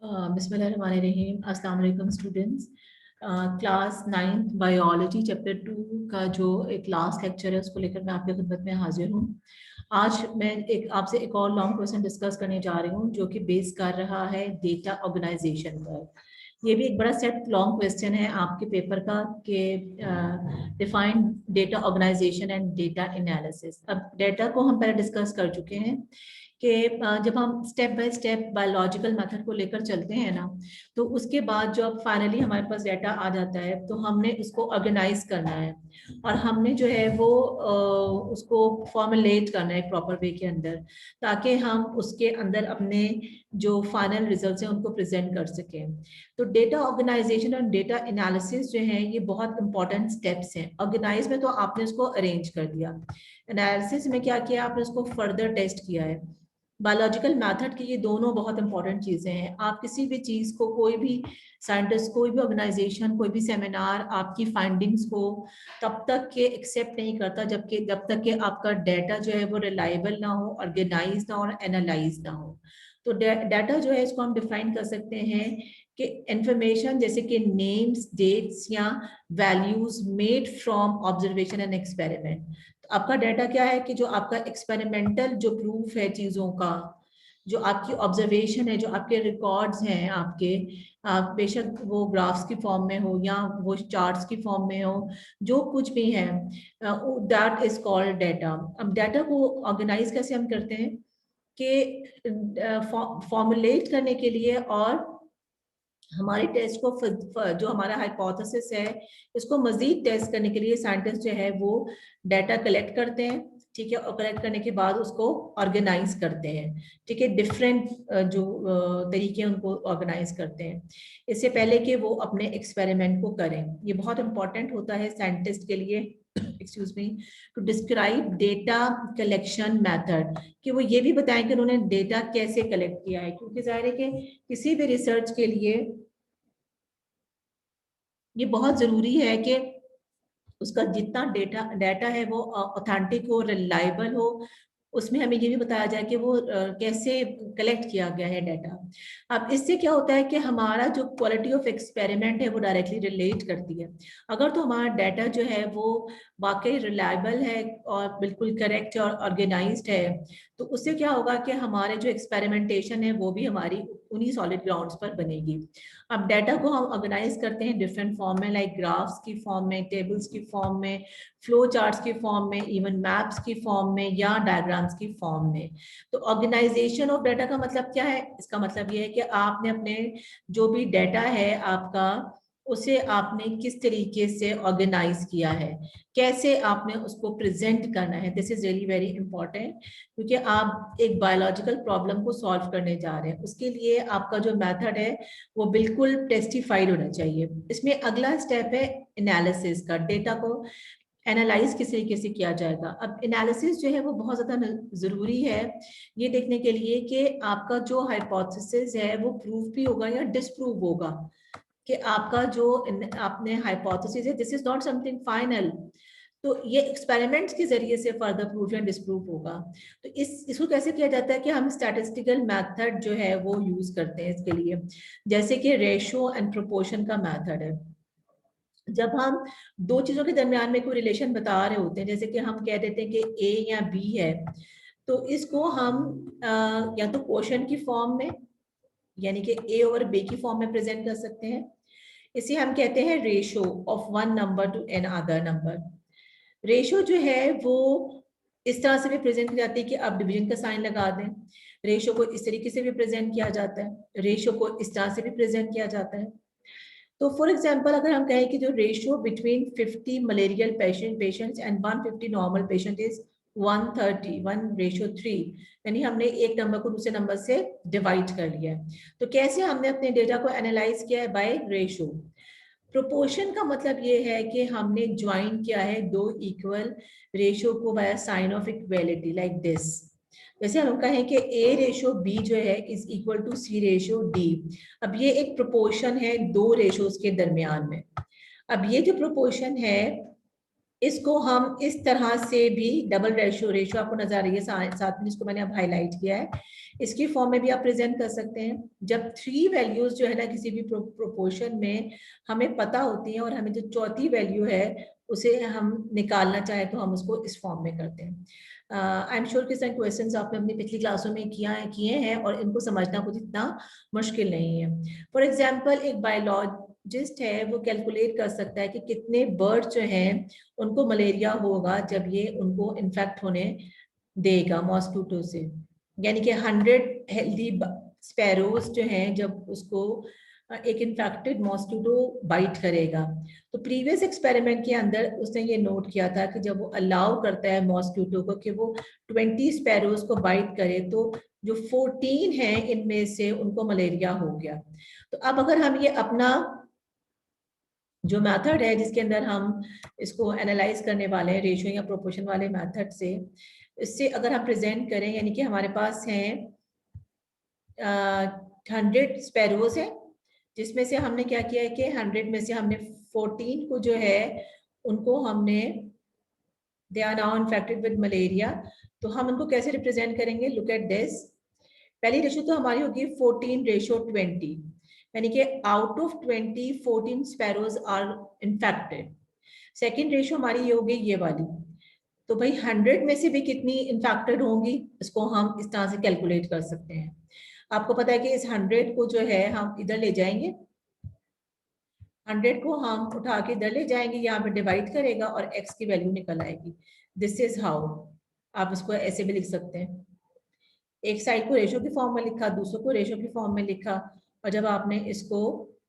बिस्मिल्लाहिर्रहमानिर्रहीम। अस्सलाम वालेकुम students. Class 9th biology chapter 2 का जो एक लास्ट लेक्चर है उसको लेकर मैं आपकी खिदमत में हाजिर हूँ। आज मैं आपसे एक और लॉन्ग क्वेश्चन डिस्कस करने जा रही हूँ जो कि बेस कर रहा है डेटा ऑर्गेनाइजेशन पर। ये भी एक बड़ा सेट लॉन्ग क्वेश्चन है आपके पेपर का कि define data organisation and data analysis. अब डेटा को हम पहले डिस्कस कर चुके हैं कि जब हम step by step biological method को लेकर चलते हैं ना, तो उसके बाद जब फाइनली हमारे पास डाटा आ जाता है तो हमने उसको ऑर्गेनाइज करना है और हमने जो है वो उसको फॉर्मुलेट करना है प्रॉपर वे के अंदर, ताकि हम उसके अंदर अपने जो फाइनल रिजल्ट्स हैं उनको प्रेजेंट कर सकें। तो डेटा ऑर्गेनाइजेशन और डेटा एनालिसिस जो है ये बहुत इंपॉर्टेंट स्टेप्स हैं। ऑर्गेनाइज में तो आपने उसको अरेंज कर दिया, एनालिसिस में क्या किया आपने उसको फर्दर टेस्ट किया है। बायोलॉजिकल मेथड की ये दोनों बहुत इंपॉर्टेंट चीजें हैं। आप किसी भी चीज को, कोई भी साइंटिस्ट, कोई भी ऑर्गेनाइजेशन, कोई भी सेमिनार आपकी फाइंडिंग्स को तब तक के एक्सेप्ट नहीं करता जब तक कि आपका डाटा जो है वो रिलायबल ना हो, ऑर्गेनाइज ना हो और एनालाइज ना हो। तो डाटा जो है इसको हम डिफाइन कर सकते हैं कि इंफॉर्मेशन जैसे कि नेम्स, डेट्स या values made from observation and experiment. आपका डाटा क्या है कि जो आपका एक्सपेरिमेंटल जो प्रूफ है चीजों का, जो आपकी ऑब्जर्वेशन है, जो आपके रिकॉर्ड्स हैं आपके, बेशक वो ग्राफ्स की फॉर्म में हो या वो चार्ट्स की फॉर्म में हो, जो कुछ भी है, दैट इज कॉल्ड डाटा। अब डाटा को ऑर्गेनाइज कैसे हम करते हैं कि फॉर्मुलेट करने के लिए और हमारे टेस्ट को जो हमारा हाइपोथेसिस है इसको मजीद टेस्ट करने के लिए साइंटिस्ट जो है वो डाटा कलेक्ट करते हैं, ठीक है, और कलेक्ट करने के बाद उसको ऑर्गेनाइज करते हैं, ठीक है। डिफरेंट जो तरीके उनको ऑर्गेनाइज करते हैं इससे पहले कि वो अपने एक्सपेरिमेंट को करें। ये बहुत इंपॉर्टेंट होता है साइंटिस्ट के लिए, excuse me, to describe data collection method, कि वो ये भी बताएं कि उन्होंने डेटा कैसे कलेक्ट किया है, क्योंकि जाहिर है कि किसी भी रिसर्च के लिए ये बहुत जरूरी है कि उसका जितना डेटा डाटा है वो ऑथेंटिक हो, रिलायबल हो। उसमें हमें ये भी बताया जाए कि वो कैसे कलेक्ट किया गया है डाटा। अब इससे क्या होता है कि हमारा जो क्वालिटी ऑफ एक्सपेरिमेंट है वो डायरेक्टली रिलेट करती है। अगर तो हमारा डाटा जो है वो वाकई रिलायबल है और बिल्कुल करेक्ट और ऑर्गेनाइज्ड है, तो उससे क्या होगा कि हमारे जो एक्सपेरिमेंटेशन है वो भी हमारी उन्हीं सॉलिड ग्राउंड्स पर बनेगी। अब डाटा को हम ऑर्गेनाइज करते हैं डिफरेंट फॉर्म में, लाइक ग्राफ्स की फॉर्म में, टेबल्स की फॉर्म में, फ्लो चार्ट्स की फॉर्म में, इवन मैप्स की फॉर्म में या डायग्राम्स की फॉर्म में। तो ऑर्गेनाइजेशन ऑफ डाटा का मतलब क्या है? इसका मतलब ये है कि आपने अपने जो भी डाटा है आपका, उसे आपने किस तरीके से ऑर्गेनाइज किया है, कैसे आपने उसको प्रेजेंट करना है। This is really very important, क्योंकि आप एक बायोलॉजिकल प्रॉब्लम को सॉल्व करने जा रहे हैं। उसके लिए आपका जो मेथड है वो बिल्कुल टेस्टिफाइड होना चाहिए। इसमें अगला स्टेप है एनालिसिस का। डेटा को एनालाइज किस तरीके से किया जाएगा। अब एनालिसिस जो है वो बहुत ज़्यादा ज़रूरी है ये देखने के लिए कि आपका जो हाइपोथेसिस है वो प्रूव भी होगा या डिसप्रूव होगा, कि आपका जो आपने हाइपोथेसिस है this is not something final. तो ये एक्सपेरिमेंट्स के जरिए से फर्दर प्रूफ या डिसप्रूव होगा। तो इसको कैसे किया जाता है कि हम स्टैटिस्टिकल मेथड जो है वो यूज करते हैं इसके लिए, जैसे कि रेशियो एंड प्रोपोर्शन का मेथड है। जब हम दो चीजों के दरमियान में कोई रिलेशन बता रहे होते हैं, जैसे कि हम कह देते हैं कि ए या बी है, तो इसको हम या तो क्वोशंट की फॉर्म में, यानी कि ए और बी की फॉर्म में प्रेजेंट कर सकते हैं। इसे हम कहते हैं ratio of one number to another number. Ratio जो है वो इस तरह से भी प्रेजेंट की जाती है कि आप डिवीजन का साइन लगा दें। रेशो को इस तरीके से भी प्रेजेंट किया जाता है, रेशो को इस तरह से भी प्रेजेंट किया जाता है। तो फॉर एग्जांपल अगर हम कहें कि जो ratio between 50 malarial patients and 150 normal patient is 130, 1:3, यानी हमने एक नंबर को दूसरे नंबर से डिवाइड कर लिया है। तो कैसे हमने अपने डेटा को एनालाइज किया है? Bye ratio. प्रोपोर्शन का मतलब ये है कि हमने ज्वाइन किया है दो इक्वल रेशियो को by sign of equality, like this. जैसे हम कहें कि ए रेशियो बी जो है is equal to C ratio D. अब ये एक प्रोपोर्शन है दो रेशियोज के दरमियान में। अब ये जो प्रोपोर्शन है इसको हम इस तरह से भी डबल रेशो आपको नजर आ रही है साथ में, इसको मैंने अब हाईलाइट किया है, इसकी फॉर्म में भी आप प्रेजेंट कर सकते हैं। जब 3 वैल्यूज जो है ना किसी भी प्रोपोर्शन में हमें पता होती हैं और हमें जो चौथी वैल्यू है उसे हम निकालना चाहे तो हम उसको इस फॉर्म में करते हैं। आई एम श्योर कि सर क्वेश्चंस आपने अपनी पिछली क्लासों में किए हैं और इनको समझना कुछ इतना मुश्किल नहीं है। फॉर एग्जाम्पल एक बायोलॉजिस्ट है, वो कैलकुलेट कर सकता है कि कितने बर्ड जो हैं उनको मलेरिया होगा जब ये उनको इन्फेक्ट होने देगा मॉस्किटो से, यानी कि 100 हेल्दी स्पैरोज जो हैं जब उसको एक इन्फेक्टेड मॉस्किटो बाइट करेगा। तो प्रीवियस एक्सपेरिमेंट के अंदर उसने ये नोट किया था कि जब वो अलाउ करता है मॉस्किटो को कि वो 20 स्पैरोज को बाइट करे तो जो 14 हैं इनमें से उनको मलेरिया हो गया। तो अब अगर हम ये अपना जो मेथड है जिसके अंदर हम इसको एनालाइज करने वाले हैं रेशियो या प्रोपोर्शन वाले मेथड से, इससे अगर हम प्रेजेंट करें, यानी कि हमारे पास हैं 100 स्पैरोज है, जिसमें से हमने क्या किया है कि 100 में से हमने 14 को जो है उनको हमने they are now infected with malaria. तो हम उनको कैसे रिप्रेजेंट करेंगे, लुक एट दिस। पहली रेशियो तो हमारी होगी 14:20, यानी कि out of 20 14 sparrows are infected. Second ratio हमारी ये होगी ये वाली। तो भाई 100 में से भी कितनी इन्फेक्टेड होंगी इसको हम इस तरह से कैलकुलेट कर सकते हैं। आपको पता है कि इस 100 को जो है हम इधर ले जाएंगे, 100 को हम उठा के इधर ले जाएंगे, यहाँ पे डिवाइड करेगा और x की वैल्यू निकल आएगी। दिस इज हाउ आप इसको ऐसे भी लिख सकते हैं, एक साइड को रेशो की फॉर्म में लिखा, दूसरे को रेशो की फॉर्म में लिखा, और जब आपने इसको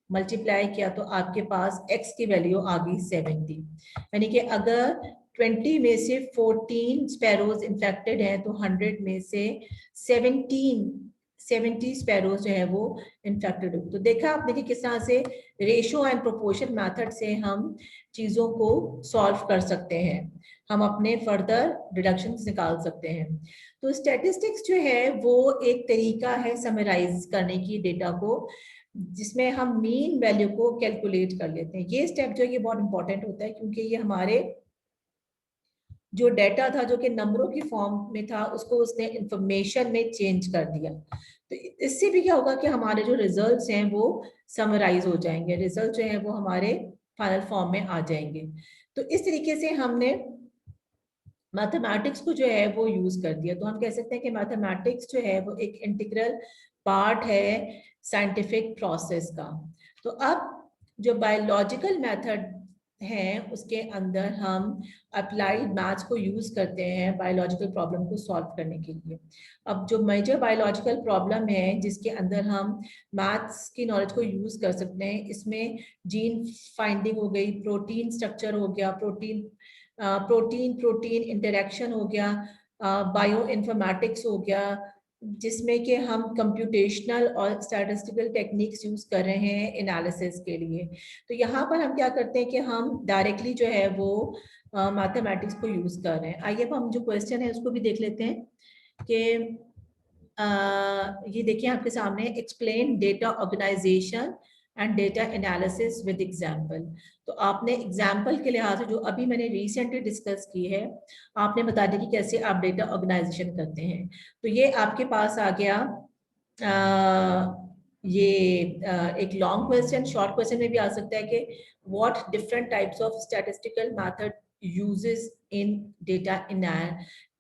मल्टीप्लाई किया तो आपके पास x की वैल्यू आ गई 70। यानी कि अगर 20 में से 14 स्पैरोज इन्फेक्टेड हैं तो 100 में से 70 स्पैरोज जो है वो इन्फेक्टेड हो। तो देखा आपने कि किस तरह से रेशो एंड प्रोपोर्शन मेथड से हम चीजों को सॉल्व कर सकते हैं, हम अपने फर्दर डिडक्शंस निकाल सकते हैं। तो स्टैटिस्टिक्स जो है वो एक तरीका है समराइज करने की डेटा को, जिसमें हम मीन वैल्यू को कैलकुलेट कर लेते हैं। ये स्टेप जो है ये बहुत इंपॉर्टेंट होता है क्योंकि ये हमारे जो डेटा था जो कि नंबरों की फॉर्म में था उसको उसने इंफॉर्मेशन में चेंज कर दिया। तो इससे भी क्या होगा कि हमारे जो रिजल्ट्स हैं वो समराइज हो जाएंगे, रिजल्ट जो है वो हमारे फाइनल फॉर्म में आ जाएंगे। तो इस तरीके से हमने मैथमेटिक्स को जो है वो यूज कर दिया। तो हम कह सकते हैं कि मैथमेटिक्स जो है वो एक इंटीग्रल पार्ट है साइंटिफिक प्रोसेस का। तो अब जो बायोलॉजिकल मेथड है उसके अंदर हम अप्लाइड मैथ्स को यूज करते हैं बायोलॉजिकल प्रॉब्लम को सॉल्व करने के लिए। अब जो मेजर बायोलॉजिकल प्रॉब्लम है जिसके अंदर हम मैथ्स की नॉलेज को यूज कर सकते हैं, इसमें जीन फाइंडिंग हो गई, प्रोटीन स्ट्रक्चर हो गया, प्रोटीन प्रोटीन इंटरेक्शन हो गया, बायो इन्फॉर्मेटिक्स हो गया, जिसमें कि हम कंप्यूटेशनल और स्टैटिस्टिकल टेक्निक्स यूज कर रहे हैं एनालिसिस के लिए। तो यहाँ पर हम क्या करते हैं कि हम डायरेक्टली जो है वो मैथमेटिक्स को यूज कर रहे हैं। आइए अब हम जो क्वेश्चन है उसको भी देख लेते हैं कि ये देखिए आपके सामने, explain data organisation and data analysis with example. तो आपने एग्जाम्पल के लिहाज से जो अभी मैंने रिसेंटली डिस्कस की है आपने बता दिया कि कैसे आप डेटा ऑर्गेनाइजेशन करते हैं। तो ये आपके पास आ गया ये एक लॉन्ग क्वेश्चन, शॉर्ट क्वेश्चन में भी आ सकता है कि what different types of statistical method uses in data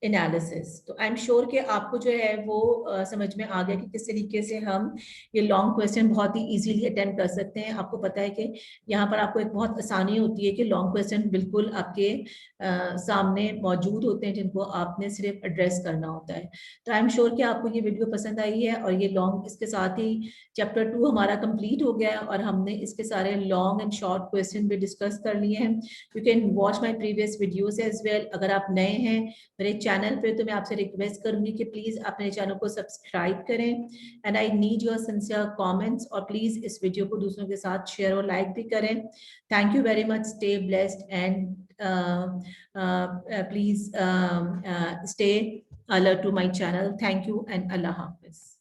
analysis. तो आई एम श्योर कि आपको जो है वो समझ में आ गया कि किस तरीके से हम ये लॉन्ग क्वेश्चन बहुत ही इजीली अटेम्प्ट कर सकते हैं। आपको पता है कि यहाँ पर आपको एक बहुत आसानी होती है कि लॉन्ग क्वेश्चन बिल्कुल आपके सामने मौजूद होते हैं जिनको आपने सिर्फ एड्रेस करना होता है। तो आई एम श्योर कि आपको ये वीडियो पसंद आई है और ये लॉन्ग, इसके साथ ही चैप्टर 2 हमारा कंप्लीट हो गया है और हमने इसके सारे लॉन्ग एंड शॉर्ट क्वेश्चन भी डिस्कस कर लिए हैं। You can watch my previous videos as well. अगर आप नए हैं मेरे चैनल पे तो मैं आपसे रिक्वेस्ट करूंगी कि प्लीज आप मेरे चैनल को सब्सक्राइब करें and I need your sincere comments, और प्लीज इस वीडियो को दूसरों के साथ शेयर और लाइक भी करें। Thank you very much, stay blessed and please stay alert to my channel. Thank you and Allah Hafiz.